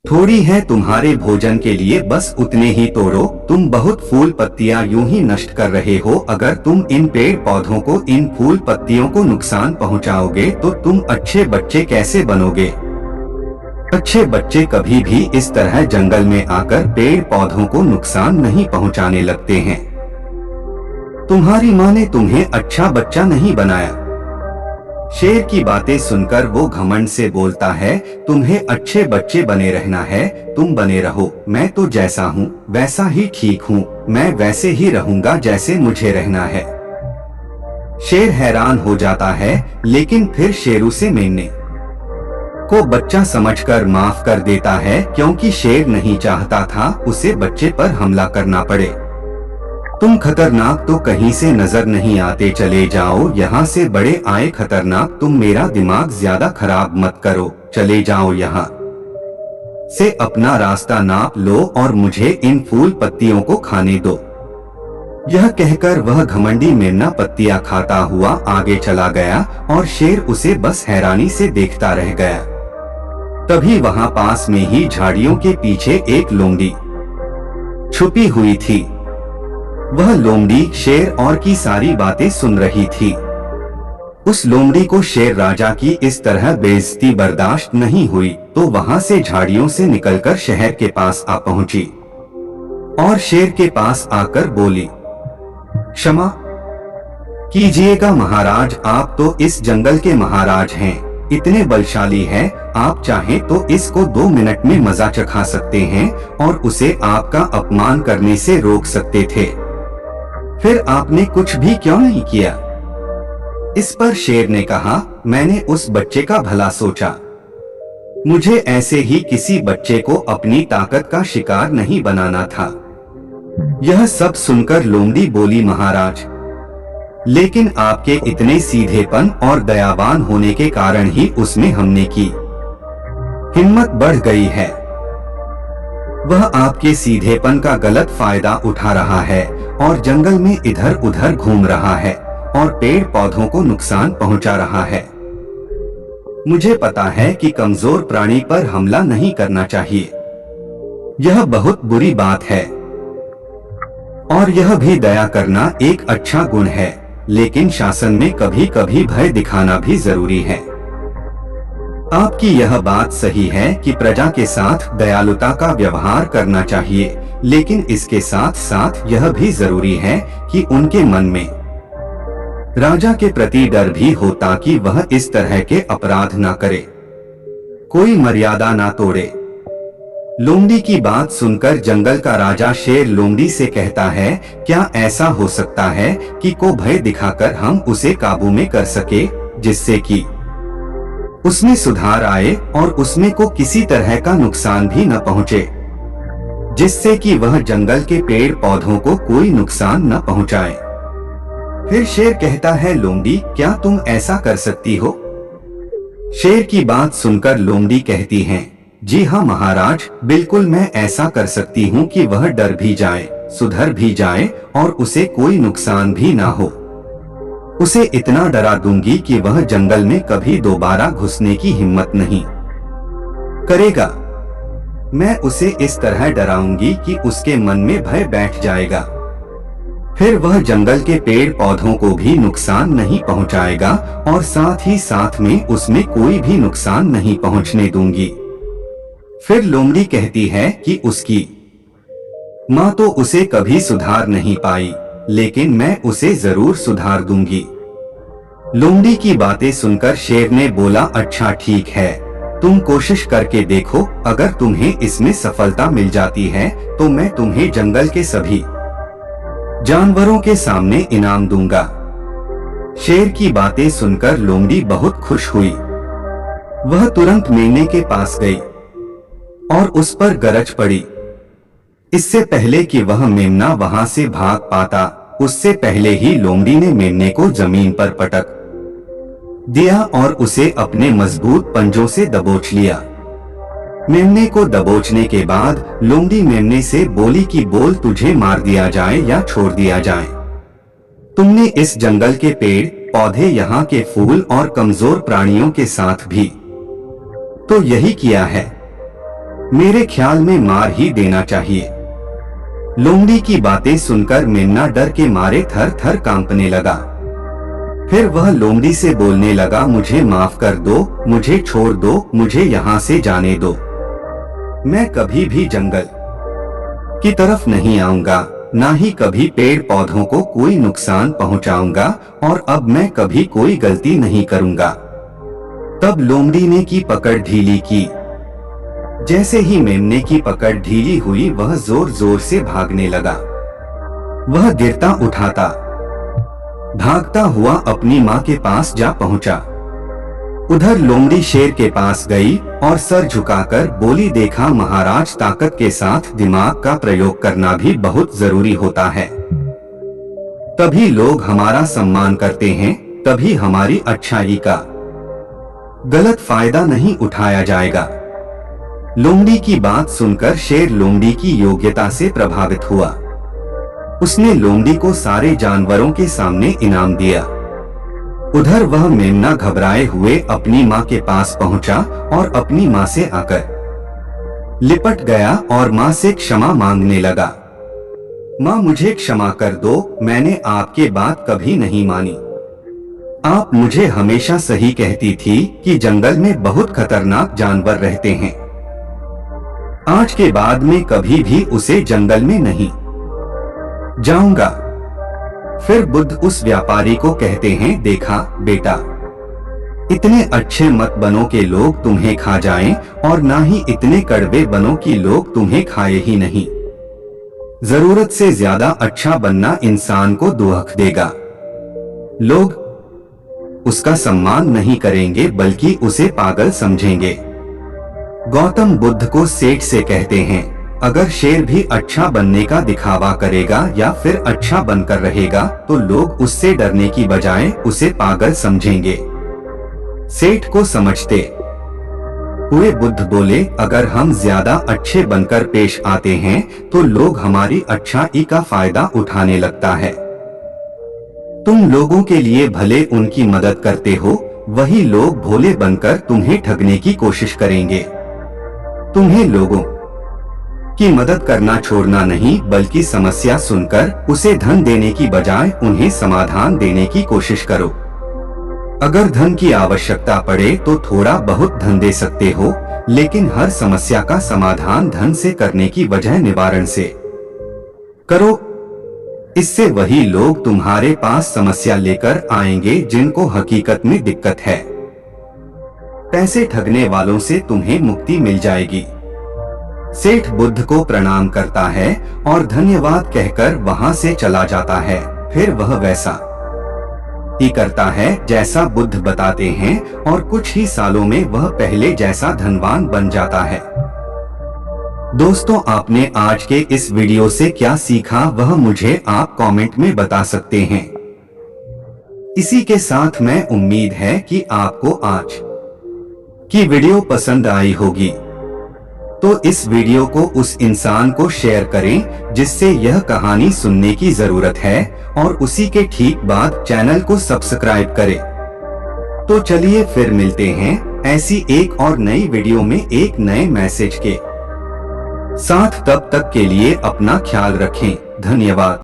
थोड़ी है तुम्हारे भोजन के लिए, बस उतने ही तोड़ो। तुम बहुत फूल पत्तियां यूं ही नष्ट कर रहे हो। अगर तुम इन पेड़ पौधों को, इन फूल पत्तियों को नुकसान पहुंचाओगे तो तुम अच्छे बच्चे कैसे बनोगे? अच्छे बच्चे कभी भी इस तरह जंगल में आकर पेड़ पौधों को नुकसान नहीं पहुंचाने लगते हैं। तुम्हारी माँ ने तुम्हें अच्छा बच्चा नहीं बनाया। शेर की बातें सुनकर वो घमंड से बोलता है, तुम्हें अच्छे बच्चे बने रहना है, तुम बने रहो। मैं तो जैसा हूँ वैसा ही ठीक हूँ। मैं वैसे ही रहूंगा जैसे मुझे रहना है। शेर हैरान हो जाता है, लेकिन फिर शेरू से मेमने को बच्चा समझकर माफ कर देता है, क्योंकि शेर नहीं चाहता था उसे बच्चे पर हमला करना पड़े। तुम खतरनाक तो कहीं से नजर नहीं आते, चले जाओ यहाँ से। बड़े आए खतरनाक, तुम मेरा दिमाग ज्यादा खराब मत करो, चले जाओ यहाँ से। अपना रास्ता नाप लो और मुझे इन फूल पत्तियों को खाने दो। यह कहकर वह घमंडी मेमना पत्तियां खाता हुआ आगे चला गया और शेर उसे बस हैरानी से देखता रह गया। तभी वहां पास में ही झाड़ियों के पीछे एक लोमड़ी छुपी हुई थी। वह लोमड़ी शेर और की सारी बातें सुन रही थी। उस लोमड़ी को शेर राजा की इस तरह बेइज्जती बर्दाश्त नहीं हुई, तो वहां से झाड़ियों से निकलकर शहर के पास आ पहुंची और शेर के पास आकर बोली, क्षमा कीजिएगा महाराज, आप तो इस जंगल के महाराज हैं, इतने बलशाली हैं, आप चाहें तो इसको 2 मिनट में मजा चखा सकते हैं और उसे आपका अपमान करने से रोक सकते थे। फिर आपने कुछ भी क्यों नहीं किया? इस पर शेर ने कहा, मैंने उस बच्चे का भला सोचा। मुझे ऐसे ही किसी बच्चे को अपनी ताकत का शिकार नहीं बनाना था। यह सब सुनकर लोमड़ी बोली, महाराज, लेकिन आपके इतने सीधेपन और दयावान होने के कारण ही उसमें हमने की हिम्मत बढ़ गई है। वह आपके सीधेपन का गलत फायदा उठा रहा है और जंगल में इधर उधर घूम रहा है और पेड़ पौधों को नुकसान पहुंचा रहा है। मुझे पता है कि कमजोर प्राणी पर हमला नहीं करना चाहिए, यह बहुत बुरी बात है, और यह भी दया करना एक अच्छा गुण है, लेकिन शासन में कभी कभी भय दिखाना भी जरूरी है। आपकी यह बात सही है कि प्रजा के साथ दयालुता का व्यवहार करना चाहिए, लेकिन इसके साथ साथ यह भी जरूरी है कि उनके मन में राजा के प्रति डर भी हो, ताकि वह इस तरह के अपराध ना करे, कोई मर्यादा ना तोड़े। लोमड़ी की बात सुनकर जंगल का राजा शेर लोमड़ी से कहता है, क्या ऐसा हो सकता है कि को भय दिखाकर हम उसे काबू में कर सके, जिससे कि उसमें सुधार आए और उसमें को किसी तरह का नुकसान भी न पहुंचे, जिससे कि वह जंगल के पेड़ पौधों को कोई नुकसान न पहुंचाए। फिर शेर कहता है, लोमड़ी, क्या तुम ऐसा कर सकती हो? शेर की बात सुनकर लोमड़ी कहती है, जी हाँ महाराज, बिल्कुल मैं ऐसा कर सकती हूँ कि वह डर भी जाए, सुधर भी जाए और उसे कोई नुकसान भी ना हो। उसे इतना डरा दूंगी कि वह जंगल में कभी दोबारा घुसने की हिम्मत नहीं करेगा। मैं उसे इस तरह डराऊंगी कि उसके मन में भय बैठ जाएगा। फिर वह जंगल के पेड़ पौधों को भी नुकसान नहीं पहुंचाएगा और साथ ही साथ में उसमें कोई भी नुकसान नहीं पहुंचने दूंगी। फिर लोमड़ी कहती है कि उसकी माँ तो उसे कभी सुधार नहीं पाई, लेकिन मैं उसे जरूर सुधार दूंगी। लोमड़ी की बातें सुनकर शेर ने बोला, अच्छा ठीक है, तुम कोशिश करके देखो, अगर तुम्हें इसमें सफलता मिल जाती है तो मैं तुम्हें जंगल के सभी जानवरों के सामने इनाम दूंगा। शेर की बातें सुनकर लोमड़ी बहुत खुश हुई। वह तुरंत मेमने के पास गई और उस पर गरज पड़ी। इससे पहले कि वह मेमना वहां से भाग पाता, उससे पहले ही लोमड़ी ने मेमने को जमीन पर पटक दिया और उसे अपने मजबूत पंजों से दबोच लिया। मेमने को दबोचने के बाद लोमड़ी मेमने से बोली कि बोल, तुझे मार दिया जाए या छोड़ दिया जाए। तुमने इस जंगल के पेड़ पौधे, यहाँ के फूल और कमजोर प्राणियों के साथ भी तो यही किया है। मेरे ख्याल में मार ही देना चाहिए। लोमड़ी की बातें सुनकर मेमना डर के मारे थर थर कांपने लगा। फिर वह लोमड़ी से बोलने लगा, मुझे माफ कर दो, मुझे छोड़ दो, मुझे यहाँ से जाने दो। मैं कभी भी जंगल की तरफ नहीं आऊंगा, ना ही कभी पेड़ पौधों को कोई नुकसान पहुंचाऊंगा, और अब मैं कभी कोई गलती नहीं करूंगा। तब लोमड़ी ने की पकड़ ढीली की। जैसे ही मेमने की पकड़ ढीली हुई, वह जोर जोर से भागने लगा। वह गिरता उठाता भागता हुआ अपनी माँ के पास जा पहुंचा। उधर लोमड़ी शेर के पास गई और सर झुकाकर बोली, देखा महाराज, ताकत के साथ दिमाग का प्रयोग करना भी बहुत जरूरी होता है। तभी लोग हमारा सम्मान करते हैं, तभी हमारी अच्छाई का गलत फायदा नहीं उठाया जाएगा। लोमड़ी की बात सुनकर शेर लोमड़ी की योग्यता से प्रभावित हुआ। उसने लोमड़ी को सारे जानवरों के सामने इनाम दिया। उधर वह मेमना घबराए हुए अपनी माँ के पास पहुंचा और अपनी माँ से आकर लिपट गया और माँ से क्षमा मांगने लगा। माँ, मुझे क्षमा कर दो, मैंने आपके बात कभी नहीं मानी। आप मुझे हमेशा सही कहती थी कि जंगल में बहुत खतरनाक जानवर रहते हैं। आज के बाद में कभी भी उसे जंगल में नहीं जाऊंगा। फिर बुद्ध उस व्यापारी को कहते हैं, देखा बेटा, इतने अच्छे मत बनो कि लोग तुम्हें खा जाएं, और ना ही इतने कड़वे बनो कि लोग तुम्हें खाए ही नहीं। जरूरत से ज्यादा अच्छा बनना इंसान को दुख देगा। लोग उसका सम्मान नहीं करेंगे, बल्कि उसे पागल समझेंगे। गौतम बुद्ध को सेठ से कहते हैं, अगर शेर भी अच्छा बनने का दिखावा करेगा या फिर अच्छा बनकर रहेगा, तो लोग उससे डरने की बजाय उसे पागल समझेंगे। सेठ को समझते हुए बुद्ध बोले, अगर हम ज्यादा अच्छे बनकर पेश आते हैं तो लोग हमारी अच्छाई का फायदा उठाने लगता है। तुम लोगों के लिए भले उनकी मदद करते हो, वही लोग भोले बनकर तुम्हें ठगने की कोशिश करेंगे। तुम्हें लोगों की मदद करना छोड़ना नहीं, बल्कि समस्या सुनकर उसे धन देने की बजाय उन्हें समाधान देने की कोशिश करो। अगर धन की आवश्यकता पड़े तो थोड़ा बहुत धन दे सकते हो, लेकिन हर समस्या का समाधान धन से करने की बजाय निवारण से करो। इससे वही लोग तुम्हारे पास समस्या लेकर आएंगे जिनको हकीकत में दिक्कत है। पैसे ठगने वालों से तुम्हें मुक्ति मिल जाएगी। सेठ बुद्ध को प्रणाम करता है और धन्यवाद कहकर वहां से चला जाता है। फिर वह वैसा ही करता है जैसा बुद्ध बताते हैं, और कुछ ही सालों में वह पहले जैसा धनवान बन जाता है। दोस्तों, आपने आज के इस वीडियो से क्या सीखा, वह मुझे आप कमेंट में बता सकते हैं। इसी के साथ मैं उम्मीद है कि आपको आज की वीडियो पसंद आई होगी, तो इस वीडियो को उस इंसान को शेयर करें जिससे यह कहानी सुनने की जरूरत है, और उसी के ठीक बाद चैनल को सब्सक्राइब करें। तो चलिए फिर मिलते हैं ऐसी एक और नई वीडियो में एक नए मैसेज के साथ। तब तक के लिए अपना ख्याल रखें। धन्यवाद।